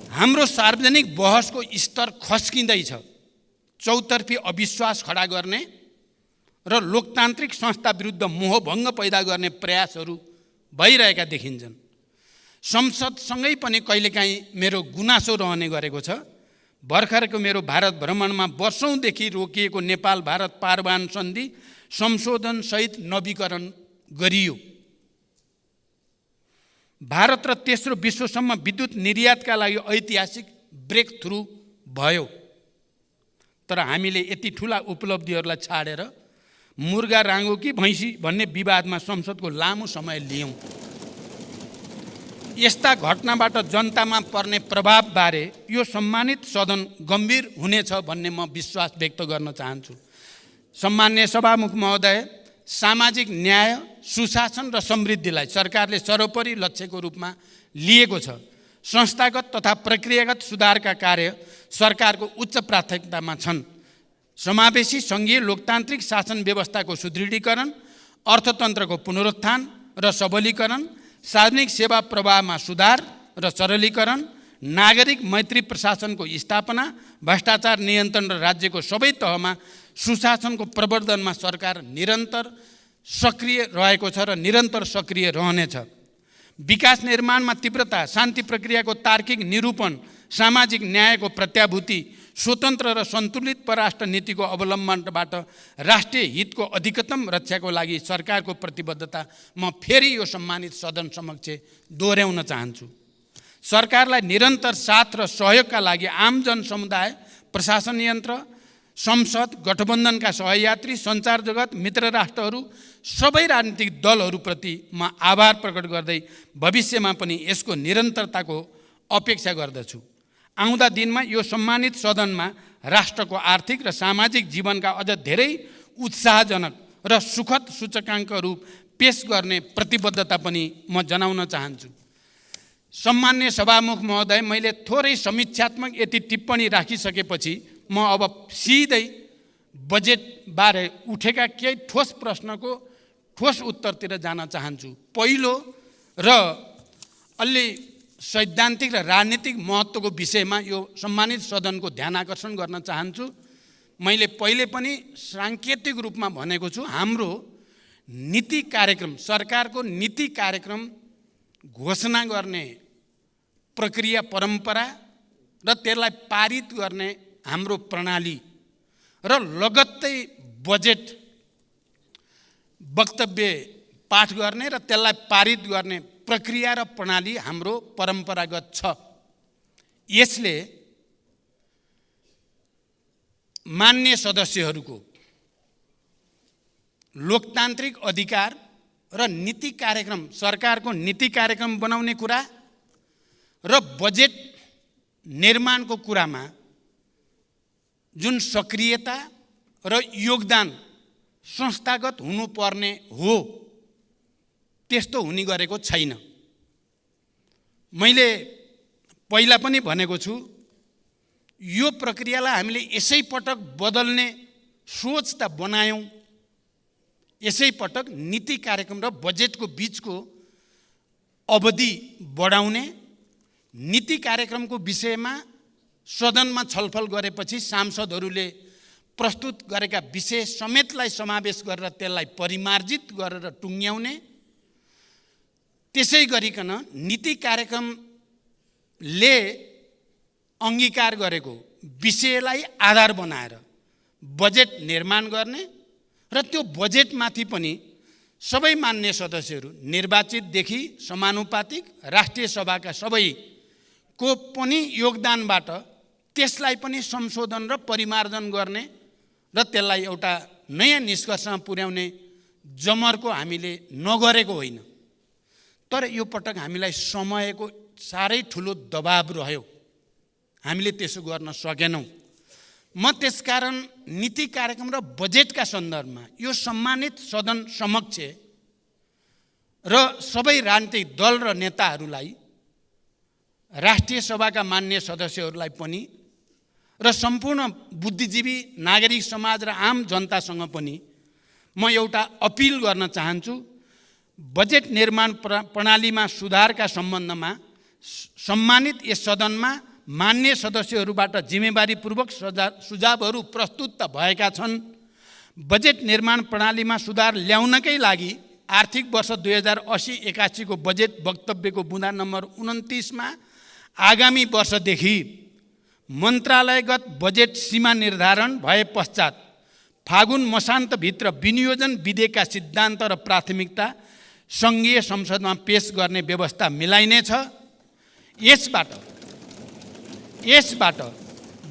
हाम्रो सार्वजनिक बहसको स्तर खस्किँदैछ। चौतर्फी अविश्वास खडा गर्ने र लोकतान्त्रिक संस्था विरुद्ध मोहभङ्ग पैदा गर्ने प्रयासहरू भइरहेका देखिन्छन्। संसदसँगै पनि कहिलेकाहीँ मेरो गुनासो रहने गरेको छ। भर्खरको मेरो भारत भ्रमणमा वर्षौँदेखि रोकिएको नेपाल भारत पारवान सन्धि संशोधनसहित नवीकरण गरियो। भारत र तेस्रो विश्वसम्म विद्युत निर्यातका लागि ऐतिहासिक ब्रेक थ्रु भयो। तर हामीले यति ठुला उपलब्धिहरूलाई छाडेर मुर्गा राङ्गो कि भैँसी भन्ने विवादमा संसदको लामो समय लियौँ। यस्ता घटनाबाट जनतामा पर्ने प्रभावबारे यो सम्मानित सदन गम्भीर हुनेछ भन्ने म विश्वास व्यक्त गर्न चाहन्छु। सम्माननीय सभामुख महोदय, सामाजिक न्याय, सुशासन र समृद्धिलाई सरकारले सर्वोपरि लक्ष्यको रूपमा लिएको छ। संस्थागत तथा प्रक्रियागत सुधारका कार्य सरकारको उच्च प्राथमिकतामा छन्। समावेशी सङ्घीय लोकतान्त्रिक शासन व्यवस्थाको सुदृढीकरण, अर्थतन्त्रको पुनरुत्थान र सबलीकरण, सार्वजनिक सेवा प्रवाहमा सुधार र सरलीकरण, नागरिक मैत्री प्रशासनको स्थापना, भ्रष्टाचार नियन्त्रण र राज्यको सबै तहमा सुशासनको प्रवर्धनमा सरकार निरन्तर सक्रिय रहेको छ र निरन्तर सक्रिय रहनेछ। विकास निर्माणमा तीव्रता, शान्ति प्रक्रियाको तार्किक निरूपण, सामाजिक न्यायको प्रत्याभूति, स्वतन्त्र र सन्तुलित परराष्ट्र नीतिको अवलम्बनबाट राष्ट्रिय हितको अधिकतम रक्षाको लागि सरकारको प्रतिबद्धता म फेरि यो सम्मानित सदन समक्ष दोहोर्याउन चाहन्छु। सरकारलाई निरन्तर साथ र सहयोगका लागि आम जनसमुदाय, प्रशासन यन्त्र, संसद, गठबन्धनका सहयात्री, सञ्चार जगत, मित्र राष्ट्रहरू, सबै राजनीतिक दलहरूप्रति म आभार प्रकट गर्दै भविष्यमा पनि यसको निरन्तरताको अपेक्षा गर्दछु। आउँदा दिनमा यो सम्मानित सदनमा राष्ट्रको आर्थिक र सामाजिक जीवनका अझ धेरै उत्साहजनक र सुखद सूचकाङ्कहरू पेश गर्ने प्रतिबद्धता पनि म जनाउन चाहन्छु। सम्मान्य सभामुख महोदय, मैले थोरै समीक्षात्मक यति टिप्पणी राखिसकेपछि म अब सिधै बजेटबारे उठेका केही ठोस प्रश्नको ठोस उत्तरतिर जान चाहन्छु। पहिलो र अलि सैद्धान्तिक र राजनीतिक महत्त्वको विषयमा यो सम्मानित सदनको ध्यान आकर्षण गर्न चाहन्छु। मैले पहिले पनि साङ्केतिक रूपमा भनेको छु, हाम्रो नीति कार्यक्रम, सरकारको नीति कार्यक्रम घोषणा गर्ने प्रक्रिया, परम्परा र त्यसलाई पारित गर्ने हाम्रो प्रणाली र लगत्तै बजेट वक्तव्य पाठ गर्ने र त्यसलाई पारित गर्ने प्रक्रिया र प्रणाली हाम्रो परम्परागत छ। यसले मान्य सदस्यहरूको लोकतान्त्रिक अधिकार र नीति कार्यक्रम, सरकारको नीति कार्यक्रम बनाउने कुरा र बजेट निर्माणको कुरामा जुन सक्रियता र योगदान संस्थागत हुनुपर्ने हो, त्यस्तो हुने गरेको छैन। मैले पहिला पनि भनेको छु, यो प्रक्रियालाई हामीले यसै पटक बदल्ने सोच त बनायौँ। यसै पटक नीति कार्यक्रम र बजेटको बीचको अवधि बढाउने, नीति कार्यक्रमको विषयमा सदनमा छलफल गरेपछि सांसदहरूले प्रस्तुत गरेका विषय समेतलाई समावेश गरेर त्यसलाई परिमार्जित गरेर टुङ्ग्याउने, त्यसै गरिकन नीति कार्यक्रमले अङ्गीकार गरेको विषयलाई आधार बनाएर बजेट निर्माण गर्ने र त्यो बजेटमाथि पनि सबै मान्य सदस्यहरू निर्वाचितदेखि समानुपातिक राष्ट्रिय सभाका सबैको पनि योगदानबाट त्यसलाई पनि संशोधन र परिमार्जन गर्ने र त्यसलाई एउटा नयाँ निष्कर्षमा पुर्याउने जमर्को हामीले नगरेको होइन। तर यो पटक हामीलाई समयको साह्रै ठुलो दबाब रह्यो, हामीले त्यसो गर्न सकेनौँ। म त्यसकारण नीति कार्यक्रम र बजेटका सन्दर्भमा यो सम्मानित सदन समक्ष र सबै राजनीतिक दल र नेताहरूलाई, राष्ट्रिय सभाका मान्य सदस्यहरूलाई पनि र सम्पूर्ण बुद्धिजीवी नागरिक समाज र आम जनतासँग पनि म एउटा अपिल गर्न चाहन्छु। बजेट निर्माण प्रणालीमा सुधारका सम्बन्धमा सम्मानित यस सदनमा मान्य सदस्यहरूबाट जिम्मेवारीपूर्वक सुझावहरू प्रस्तुत त भएका छन्। बजेट निर्माण प्रणालीमा सुधार ल्याउनकै लागि आर्थिक वर्ष 2080-81 को बजेट वक्तव्यको बुँदा नम्बर 29मा आगामी वर्षदेखि मन्त्रालयगत बजेट सीमा निर्धारण भए पश्चात फागुन मसान्तभित्र विनियोजन विधेयकका सिद्धान्त र प्राथमिकता सङ्घीय संसदमा पेश गर्ने व्यवस्था मिलाइनेछ। यसबाट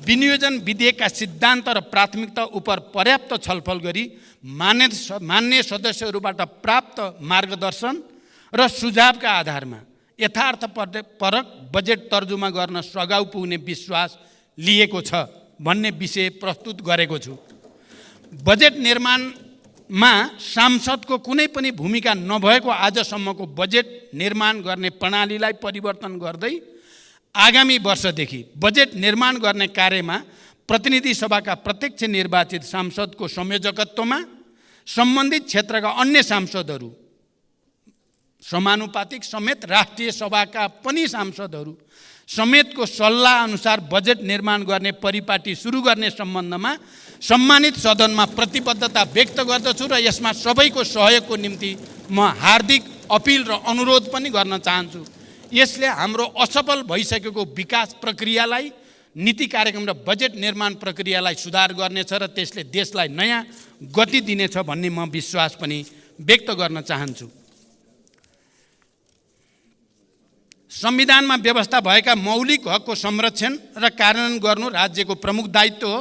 विनियोजन विधेयकका सिद्धान्त र प्राथमिकता उप पर्याप्त छलफल गरी मान्य सदस्यहरूबाट प्राप्त मार्गदर्शन र सुझावका आधारमा यथार्थपरक बजेट तर्जुमा गर्न सघाउ पुग्ने विश्वास लिएको छ भन्ने विषय प्रस्तुत गरेको छु। बजेट निर्माणमा सांसदको कुनै पनि भूमिका नभएको आजसम्मको बजेट निर्माण गर्ने प्रणालीलाई परिवर्तन गर्दै आगामी वर्षदेखि बजेट निर्माण गर्ने कार्यमा प्रतिनिधि सभाका प्रत्यक्ष निर्वाचित सांसदको संयोजकत्वमा सम्बन्धित क्षेत्रका अन्य सांसदहरू समानुपातिक समेत राष्ट्रिय सभाका पनि सांसदहरू समेतको सल्लाह अनुसार बजेट निर्माण गर्ने परिपाटी सुरु गर्ने सम्बन्धमा सम्मानित सदनमा प्रतिबद्धता व्यक्त गर्दछु र यसमा सबैको सहयोगको निम्ति म हार्दिक अपिल र अनुरोध पनि गर्न चाहन्छु। यसले हाम्रो असफल भइसकेको विकास प्रक्रियालाई, नीति कार्यक्रम र बजेट निर्माण प्रक्रियालाई सुधार गर्नेछ र त्यसले देशलाई नयाँ गति दिनेछ भन्ने म विश्वास पनि व्यक्त गर्न चाहन्छु। संविधानमा व्यवस्था भएका मौलिक हकको संरक्षण र कार्यान्वयन गर्नु राज्यको प्रमुख दायित्व हो।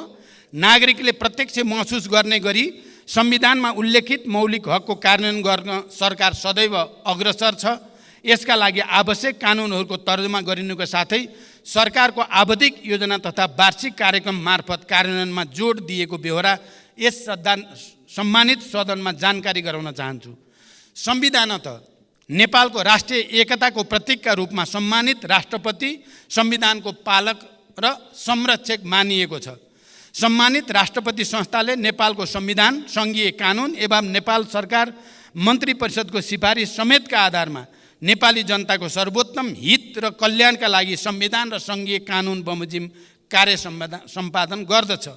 नागरिकले प्रत्यक्ष महसुस गर्ने गरी संविधानमा उल्लेखित मौलिक हकको कार्यान्वयन गर्न सरकार सदैव अग्रसर छ। यसका लागि आवश्यक कानुनहरूको तर्जुमा गरिनुको साथै सरकारको आवधिक योजना तथा वार्षिक कार्यक्रम मार्फत कार्यान्वयनमा जोड दिएको बेहोरा यस सम्मानित सदनमा जानकारी गराउन चाहन्छु। संविधानतः नेपालको राष्ट्रिय एकताको प्रतीकका रूपमा सम्मानित राष्ट्रपति संविधानको पालक र संरक्षक मानिएको छ। सम्मानित राष्ट्रपति संस्थाले नेपालको संविधान, सङ्घीय कानुन एवं नेपाल सरकार मन्त्री परिषदको सिफारिस समेतका आधारमा नेपाली जनताको सर्वोत्तम हित र कल्याणका लागि संविधान र सङ्घीय कानुन बमोजिम कार्य सम्पादन गर्दछ।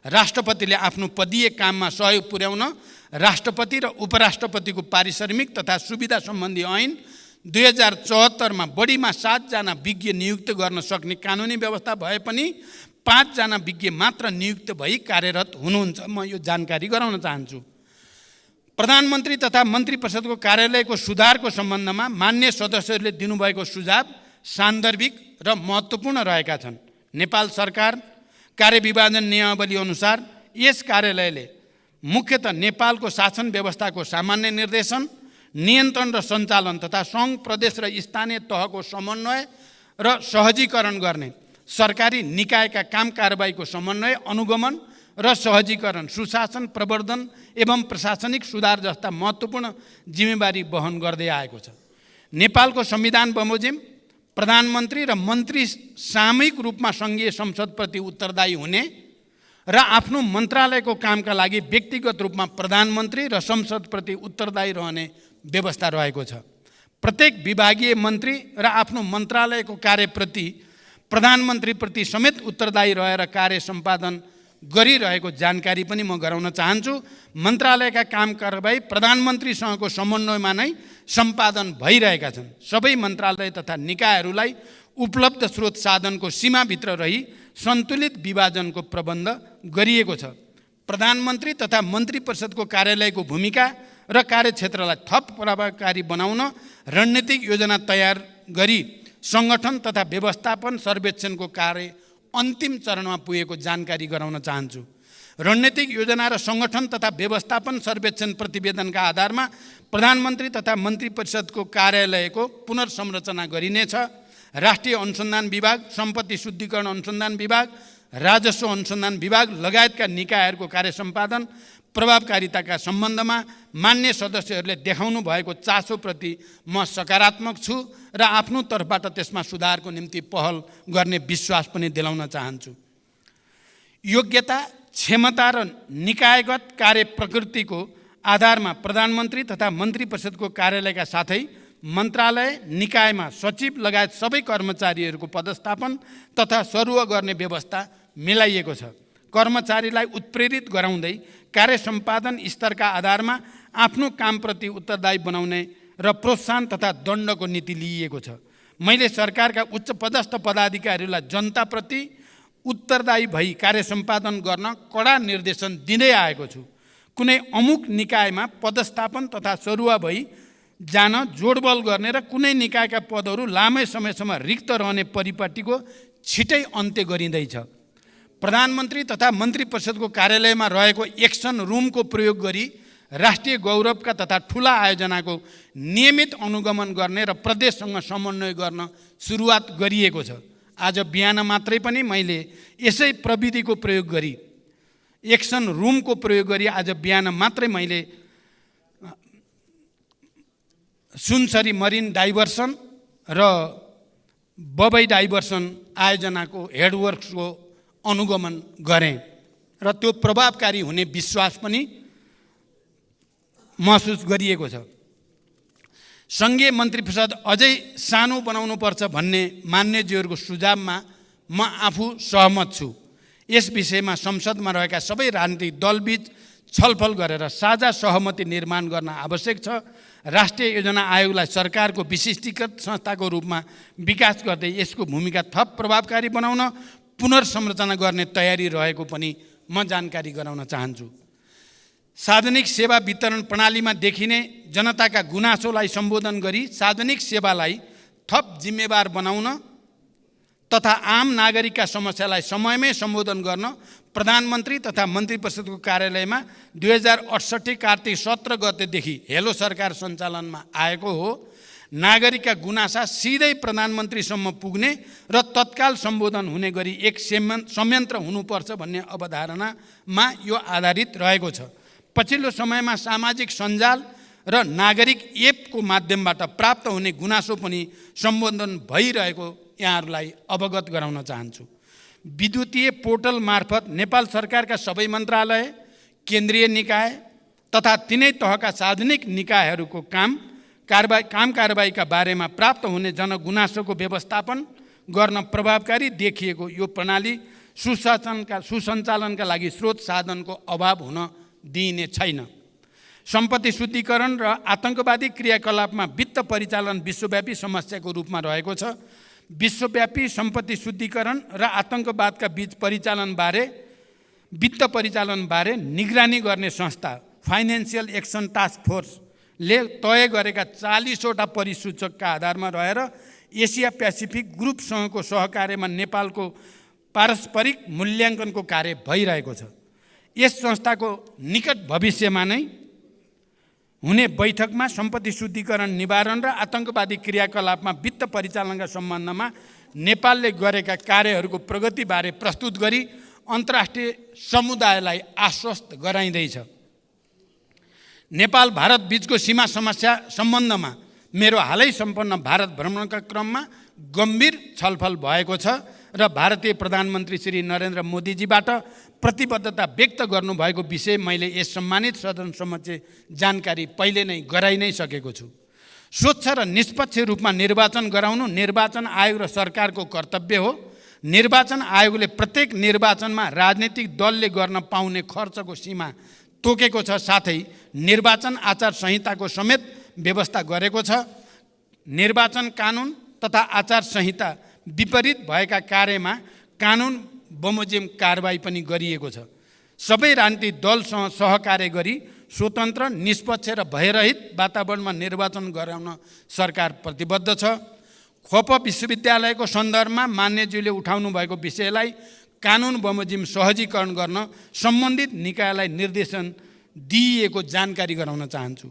राष्ट्रपतिले आफ्नो पदीय काममा सहयोग पुर्याउन राष्ट्रपति र उपराष्ट्रपतिको पारिश्रमिक तथा सुविधा सम्बन्धी ऐन 2074 मा बढीमा 7 जना विज्ञ नियुक्त गर्न सक्ने कानुनी व्यवस्था भए पनि 5 जना विज्ञ मात्र नियुक्त भई कार्यरत हुनुहुन्छ। म यो जानकारी गराउन चाहन्छु। प्रधानमन्त्री तथा मन्त्री परिषदको कार्यालयको सुधारको सम्बन्धमा मान्य सदस्यहरूले दिनुभएको सुझाव सान्दर्भिक र महत्त्वपूर्ण रहेका छन्। नेपाल सरकार कार्यविभाजन नियमावली अनुसार यस कार्यालयले मुख्यतः नेपालको शासन व्यवस्थाको सामान्य निर्देशन, नियन्त्रण र सञ्चालन तथा सङ्घ, प्रदेश र स्थानीय तहको समन्वय र सहजीकरण गर्ने, सरकारी निकायका काम कारबाहीको समन्वय, अनुगमन र सहजीकरण, सुशासन प्रवर्धन एवं प्रशासनिक सुधार जस्ता महत्त्वपूर्ण जिम्मेवारी वहन गर्दै आएको छ। नेपालको संविधान बमोजिम प्रधानमन्त्री र मन्त्री सामूहिक रूपमा सङ्घीय संसदप्रति उत्तरदायी हुने र आफ्नो मन्त्रालयको कामका लागि व्यक्तिगत रूपमा प्रधानमन्त्री र संसदप्रति उत्तरदायी रहने व्यवस्था रहेको छ। प्रत्येक विभागीय मन्त्री र आफ्नो मन्त्रालयको कार्यप्रति प्रधानमन्त्रीप्रति समेत उत्तरदायी रहेर कार्य सम्पादन गरिरहेको जानकारी पनि म गराउन चाहन्छु। मन्त्रालयका काम कारबाही प्रधानमन्त्रीसँगको समन्वयमा नै सम्पादन भइरहेका छन्। सबै मन्त्रालय तथा निकायहरूलाई उपलब्ध स्रोत साधनको सीमाभित्र रही सन्तुलित विभाजनको प्रबन्ध गरिएको छ। प्रधानमन्त्री तथा मन्त्री परिषदको कार्यालयको भूमिका र कार्यक्षेत्रलाई थप प्रभावकारी बनाउन रणनीतिक योजना तयार गरी सङ्गठन तथा व्यवस्थापन सर्वेक्षणको कार्य अन्तिम चरणमा पुगेको जानकारी गराउन चाहन्छु। रणनीतिक योजना र सङ्गठन तथा व्यवस्थापन सर्वेक्षण प्रतिवेदनका आधारमा प्रधानमन्त्री तथा मन्त्री परिषदको कार्यालयको पुनर्संरचना गरिनेछ। राष्ट्रिय अनुसन्धान विभाग, सम्पत्ति शुद्धिकरण अनुसन्धान विभाग, राजस्व अनुसन्धान विभाग लगायतका निकायहरूको कार्य सम्पादन प्रभावकारिताका सम्बन्धमा मान्य सदस्यहरूले देखाउनु भएको चासोप्रति म सकारात्मक छु र आफ्नो तर्फबाट त्यसमा सुधारको निम्ति पहल गर्ने विश्वास पनि दिलाउन चाहन्छु। योग्यता, क्षमता र निकायगत कार्य प्रकृतिको आधारमा प्रधानमन्त्री तथा मन्त्री परिषदको कार्यालयका साथै मन्त्रालय, निकायमा सचिव लगायत सबै कर्मचारीहरूको पदस्थापन तथा सरुवा गर्ने व्यवस्था मिलाइएको छ। कर्मचारीलाई उत्प्रेरित गराउँदै कार्य सम्पादन स्तरका आधारमा आफ्नो कामप्रति उत्तरदायी बनाउने र प्रोत्साहन तथा दण्डको नीति लिइएको छ। मैले सरकारका उच्च पदस्थ पदाधिकारीहरूलाई जनताप्रति उत्तरदायी भई कार्य सम्पादन गर्न कडा निर्देशन दिँदै आएको छु। कुनै अमुक निकायमा पदस्थापन तथा सरुवा भई जान जोडबल गर्ने र कुनै निकायका पदहरू लामै समयसम्म रिक्त रहने परिपाटीको छिटै अन्त्य गरिँदैछ। प्रधानमन्त्री तथा मन्त्री परिषदको कार्यालयमा रहेको एक्सन रुमको प्रयोग गरी राष्ट्रिय गौरवका तथा ठुला आयोजनाको नियमित अनुगमन गर्ने र प्रदेशसँग समन्वय गर्न सुरुवात गरिएको छ। आज बिहान मात्रै पनि मैले यसै प्रविधिको प्रयोग गरी एक्सन रुमको प्रयोग गरी आज बिहान मात्रै मैले सुनसरी मरिन डाइभर्सन र बबई डाइभर्सन आयोजनाको हेडवर्क्सको अनुगमन गरेँ र त्यो प्रभावकारी हुने विश्वास पनि महसुस गरिएको छ। सङ्घीय मन्त्री परिषद अझै सानो बनाउनुपर्छ भन्ने मान्यज्यूहरूको सुझावमा म आफू सहमत छु। यस विषयमा संसदमा रहेका सबै राजनीतिक दलबीच छलफल गरेर साझा सहमति निर्माण गर्न आवश्यक छ। राष्ट्रिय योजना आयोगलाई सरकारको विशिष्टीकृत संस्थाको रूपमा विकास गर्दै यसको भूमिका थप प्रभावकारी बनाउन पुनर्संरचना गर्ने तयारी रहेको पनि म जानकारी गराउन चाहन्छु। सार्वजनिक सेवा वितरण प्रणालीमा देखिने जनताका गुनासोलाई सम्बोधन गरी सार्वजनिक सेवालाई थप जिम्मेवार बनाउन तथा आम नागरिकका समस्यालाई समयमै सम्बोधन गर्न प्रधानमन्त्री तथा मन्त्री परिषदको कार्यालयमा 2068 कार्तिक 17 गतेदेखि हेलो सरकार सञ्चालनमा आएको हो। नागरिकका गुनासा सिधै प्रधानमन्त्रीसम्म पुग्ने र तत्काल सम्बोधन हुने गरी एक संयन्त्र हुनुपर्छ भन्ने अवधारणामा यो आधारित रहेको छ। पछिल्लो समयमा सामाजिक सञ्जाल र नागरिक एपको माध्यमबाट प्राप्त हुने गुनासो पनि सम्बोधन भइरहेको यहाँहरूलाई अवगत गराउन चाहन्छु। विद्युतीय पोर्टल मार्फत नेपाल सरकारका सबै मन्त्रालय, केन्द्रीय निकाय तथा तिनै तहका सार्वजनिक निकायहरूको काम कारबाहीका बारेमा प्राप्त हुने जनगुनासोको व्यवस्थापन गर्न प्रभावकारी देखिएको यो प्रणाली सुसञ्चालनका लागि स्रोत साधनको अभाव हुन दिइने छैन। सम्पत्ति शुद्धिकरण र आतंकवादी क्रियाकलापमा वित्त परिचालन विश्वव्यापी समस्याको रूपमा रहेको छ। विश्वव्यापी सम्पत्ति शुद्धिकरण र आतंकवादका बीच वित्त परिचालनबारे निगरानी गर्ने संस्था फाइनेन्सियल एक्सन टास्क फोर्सले तय गरेका 40वटा परिसूचकका आधारमा रहेर एसिया पेसिफिक ग्रुपसँगको सहकार्यमा नेपालको पारस्परिक मूल्याङ्कनको कार्य भइरहेको छ। यस संस्थाको निकट भविष्यमा नै हुने बैठकमा सम्पत्ति शुद्धिकरण निवारण र आतंकवादी क्रियाकलापमा वित्त परिचालनका सम्बन्धमा नेपालले गरेका कार्यहरूको प्रगतिबारे प्रस्तुत गरी अन्तर्राष्ट्रिय समुदायलाई आश्वस्त गराइँदैछ। नेपाल भारत बीचको सीमा समस्या सम्बन्धमा मेरो हालै सम्पन्न भारत भ्रमणका क्रममा गम्भीर छलफल भएको छ र भारतीय प्रधानमन्त्री श्री नरेन्द्र मोदीजीबाट प्रतिबद्धता व्यक्त गर्नुभएको विषय मैले यस सम्मानित सदन समक्ष जानकारी पहिले नै गराइ नै सकेको छु। स्वच्छ र निष्पक्ष रूपमा निर्वाचन गराउनु निर्वाचन आयोग र सरकारको कर्तव्य हो। निर्वाचन आयोगले प्रत्येक निर्वाचनमा राजनीतिक दलले गर्न पाउने खर्चको सीमा तोकेको छ, साथै निर्वाचन आचार संहिताको समेत व्यवस्था गरेको छ। निर्वाचन कानुन तथा आचार संहिता विपरीत भएका कार्यमा कानुन बमोजिम कारबाही पनि गरिएको छ। सबै राजनीतिक दलसँग सहकार्य गरी स्वतन्त्र, निष्पक्ष र भयरहित वातावरणमा निर्वाचन गराउन सरकार प्रतिबद्ध छ। खोप विश्वविद्यालयको सन्दर्भमा मान्यज्यूले उठाउनु भएको विषयलाई कानुन बमोजिम सहजीकरण गर्न सम्बन्धित निकायलाई निर्देशन दिइएको जानकारी गराउन चाहन्छु।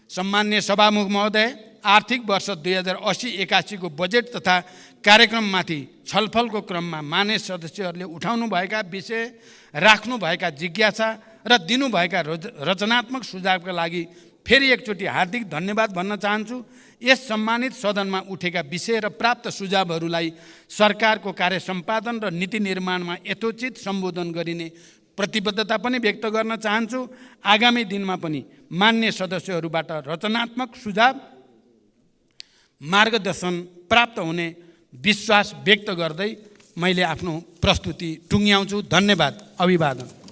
सम्मान्य सभामुख महोदय, आर्थिक वर्ष 2080-81 को बजेट तथा कार्यक्रममाथि छलफलको क्रममा मान्य सदस्यहरूले उठाउनुभएका विषय, राख्नुभएका जिज्ञासा र दिनुभएका रचनात्मक सुझावका लागि फेरि एकचोटि हार्दिक धन्यवाद भन्न चाहन्छु। यस सम्मानित सदनमा उठेका विषय र प्राप्त सुझावहरूलाई सरकारको कार्य सम्पादन र नीति निर्माणमा यथोचित सम्बोधन गरिने प्रतिबद्धता पनि व्यक्त गर्न चाहन्छु। आगामी दिनमा पनि मान्य सदस्यहरूबाट रचनात्मक सुझाव, मार्गदर्शन प्राप्त हुने विश्वास व्यक्त गर्दै मैले आफ्नो प्रस्तुति टुङ्ग्याउँछु। धन्यवाद, अभिवादन।